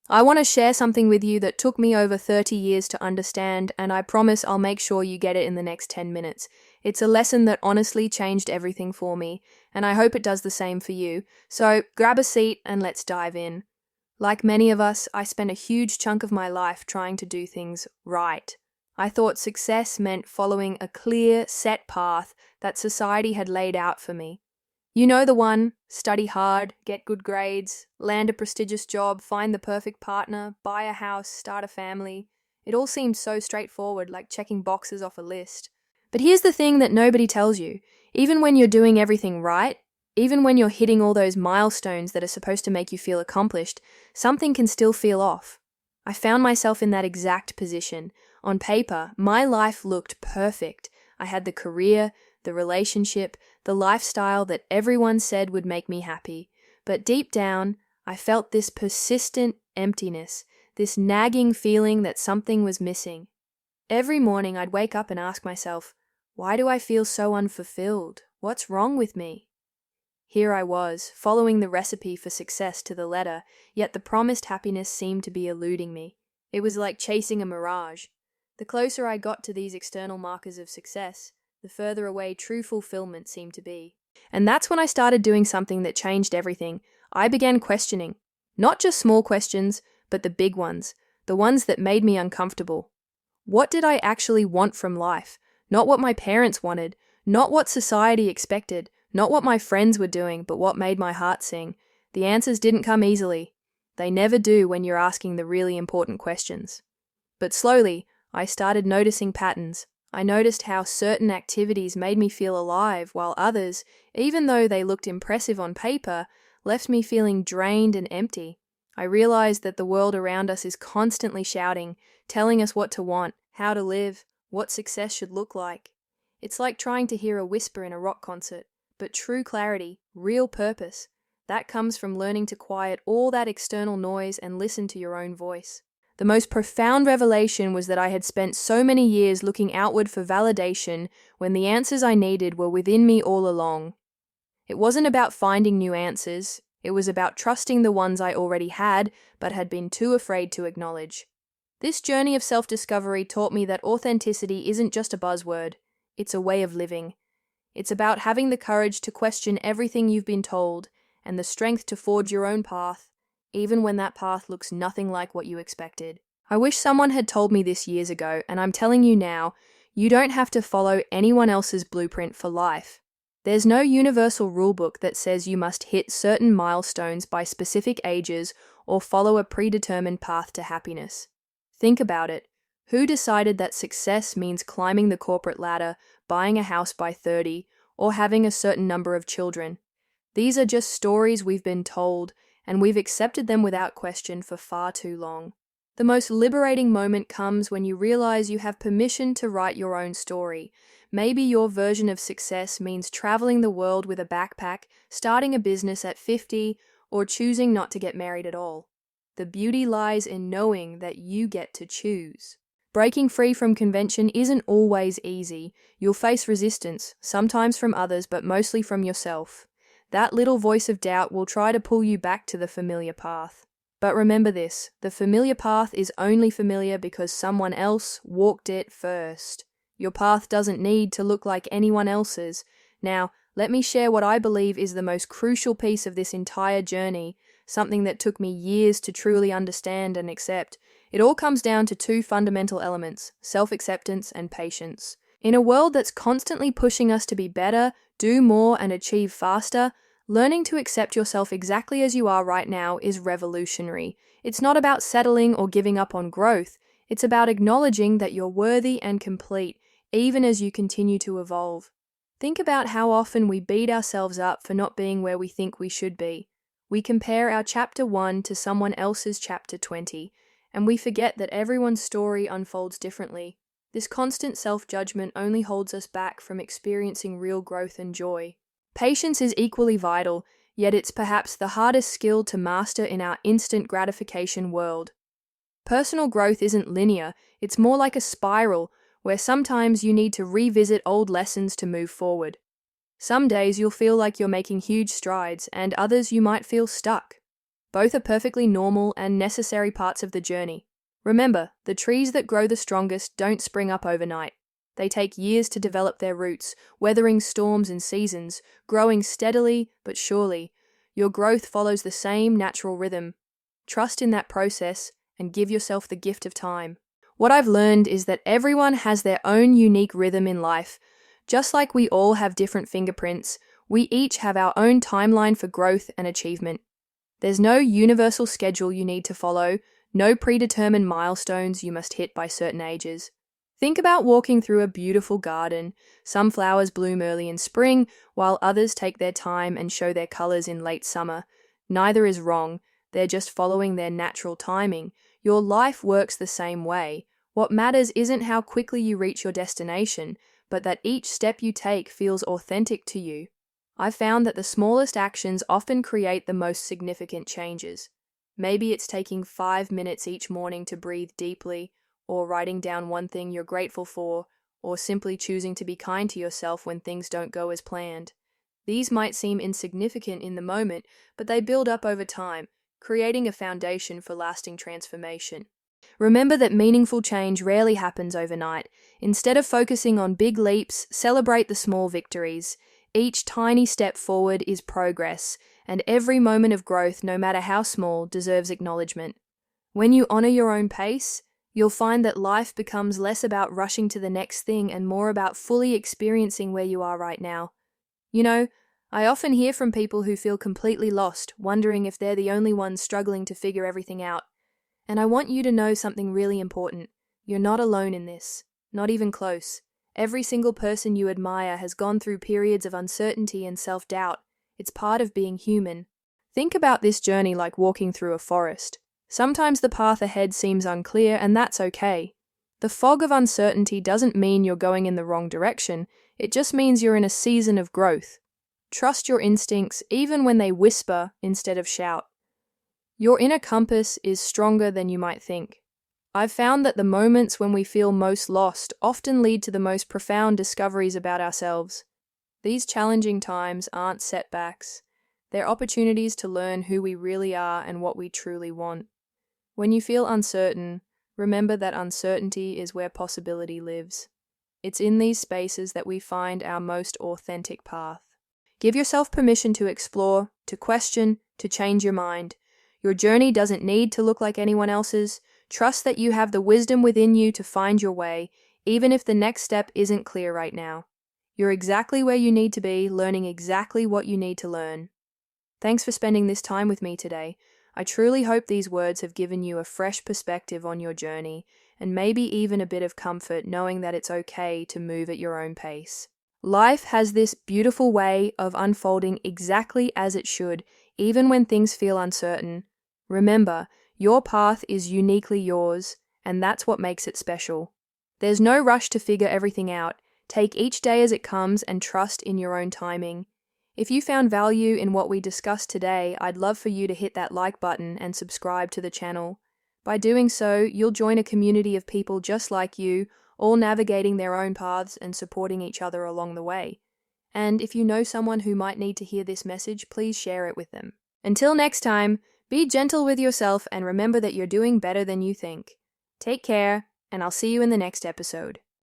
I want to share something with you that took me over 30 years to understand, and I promise I'll make sure you get it in the next 10 minutes. It's a lesson that honestly changed everything for me, and I hope it does the same for you. So grab a seat and let's dive in. Like many of us, I spent a huge chunk of my life trying to do things right. I thought success meant following a clear, set path that society had laid out for me. You know the one: study hard, get good grades, land a prestigious job, find the perfect partner, buy a house, start a family. It all seemed so straightforward, like checking boxes off a list. But here's the thing that nobody tells you. Even when you're doing everything right, even when you're hitting all those milestones that are supposed to make you feel accomplished, something can still feel off. I found myself in that exact position. On paper, my life looked perfect. I had the career, the relationship, the lifestyle that everyone said would make me happy. But deep down, I felt this persistent emptiness, this nagging feeling that something was missing. Every morning I'd wake up and ask myself, why do I feel so unfulfilled? What's wrong with me? Here I was, following the recipe for success to the letter, yet the promised happiness seemed to be eluding me. It was like chasing a mirage. The closer I got to these external markers of success, the further away true fulfillment seemed to be. And that's when I started doing something that changed everything. I began questioning. Not just small questions, but the big ones. The ones that made me uncomfortable. What did I actually want from life? Not what my parents wanted. Not what society expected. Not what my friends were doing, but what made my heart sing. The answers didn't come easily. They never do when you're asking the really important questions. But slowly, I started noticing patterns. I noticed how certain activities made me feel alive, while others, even though they looked impressive on paper, left me feeling drained and empty. I realized that the world around us is constantly shouting, telling us what to want, how to live, what success should look like. It's like trying to hear a whisper in a rock concert, but true clarity, real purpose, that comes from learning to quiet all that external noise and listen to your own voice. The most profound revelation was that I had spent so many years looking outward for validation when the answers I needed were within me all along. It wasn't about finding new answers, it was about trusting the ones I already had but had been too afraid to acknowledge. This journey of self-discovery taught me that authenticity isn't just a buzzword, it's a way of living. It's about having the courage to question everything you've been told and the strength to forge your own path, even when that path looks nothing like what you expected. I wish someone had told me this years ago, and I'm telling you now, you don't have to follow anyone else's blueprint for life. There's no universal rulebook that says you must hit certain milestones by specific ages or follow a predetermined path to happiness. Think about it. Who decided that success means climbing the corporate ladder, buying a house by 30, or having a certain number of children? These are just stories we've been told, and we've accepted them without question for far too long. The most liberating moment comes when you realize you have permission to write your own story. Maybe your version of success means traveling the world with a backpack, starting a business at 50, or choosing not to get married at all. The beauty lies in knowing that you get to choose. Breaking free from convention isn't always easy. You'll face resistance, sometimes from others, but mostly from yourself. That little voice of doubt will try to pull you back to the familiar path. But remember this, the familiar path is only familiar because someone else walked it first. Your path doesn't need to look like anyone else's. Now, let me share what I believe is the most crucial piece of this entire journey, something that took me years to truly understand and accept. It all comes down to two fundamental elements: self-acceptance and patience. In a world that's constantly pushing us to be better, do more, and achieve faster, learning to accept yourself exactly as you are right now is revolutionary. It's not about settling or giving up on growth. It's about acknowledging that you're worthy and complete, even as you continue to evolve. Think about how often we beat ourselves up for not being where we think we should be. We compare our chapter 1 to someone else's chapter 20, and we forget that everyone's story unfolds differently. This constant self-judgment only holds us back from experiencing real growth and joy. Patience is equally vital, yet it's perhaps the hardest skill to master in our instant gratification world. Personal growth isn't linear, it's more like a spiral, where sometimes you need to revisit old lessons to move forward. Some days you'll feel like you're making huge strides, and others you might feel stuck. Both are perfectly normal and necessary parts of the journey. Remember, the trees that grow the strongest don't spring up overnight. They take years to develop their roots, weathering storms and seasons, growing steadily but surely. Your growth follows the same natural rhythm. Trust in that process and give yourself the gift of time. What I've learned is that everyone has their own unique rhythm in life. Just like we all have different fingerprints, we each have our own timeline for growth and achievement. There's no universal schedule you need to follow, no predetermined milestones you must hit by certain ages. Think about walking through a beautiful garden. Some flowers bloom early in spring, while others take their time and show their colors in late summer. Neither is wrong, they're just following their natural timing. Your life works the same way. What matters isn't how quickly you reach your destination, but that each step you take feels authentic to you. I've found that the smallest actions often create the most significant changes. Maybe it's taking 5 minutes each morning to breathe deeply, or writing down one thing you're grateful for, or simply choosing to be kind to yourself when things don't go as planned. These might seem insignificant in the moment, but they build up over time, creating a foundation for lasting transformation. Remember that meaningful change rarely happens overnight. Instead of focusing on big leaps, celebrate the small victories. Each tiny step forward is progress, and every moment of growth, no matter how small, deserves acknowledgement. When you honor your own pace, you'll find that life becomes less about rushing to the next thing and more about fully experiencing where you are right now. You know, I often hear from people who feel completely lost, wondering if they're the only ones struggling to figure everything out. And I want you to know something really important. You're not alone in this, not even close. Every single person you admire has gone through periods of uncertainty and self-doubt. It's part of being human. Think about this journey like walking through a forest. Sometimes the path ahead seems unclear, and that's okay. The fog of uncertainty doesn't mean you're going in the wrong direction, it just means you're in a season of growth. Trust your instincts even when they whisper instead of shout. Your inner compass is stronger than you might think. I've found that the moments when we feel most lost often lead to the most profound discoveries about ourselves. These challenging times aren't setbacks. They're opportunities to learn who we really are and what we truly want. When you feel uncertain, remember that uncertainty is where possibility lives. It's in these spaces that we find our most authentic path. Give yourself permission to explore, to question, to change your mind. Your journey doesn't need to look like anyone else's. Trust that you have the wisdom within you to find your way, even if the next step isn't clear right now. You're exactly where you need to be, learning exactly what you need to learn. Thanks for spending this time with me today. I truly hope these words have given you a fresh perspective on your journey, and maybe even a bit of comfort knowing that it's okay to move at your own pace. Life has this beautiful way of unfolding exactly as it should, even when things feel uncertain. Remember, your path is uniquely yours, and that's what makes it special. There's no rush to figure everything out. Take each day as it comes and trust in your own timing. If you found value in what we discussed today, I'd love for you to hit that like button and subscribe to the channel. By doing so, you'll join a community of people just like you, all navigating their own paths and supporting each other along the way. And if you know someone who might need to hear this message, please share it with them. Until next time, be gentle with yourself and remember that you're doing better than you think. Take care, and I'll see you in the next episode.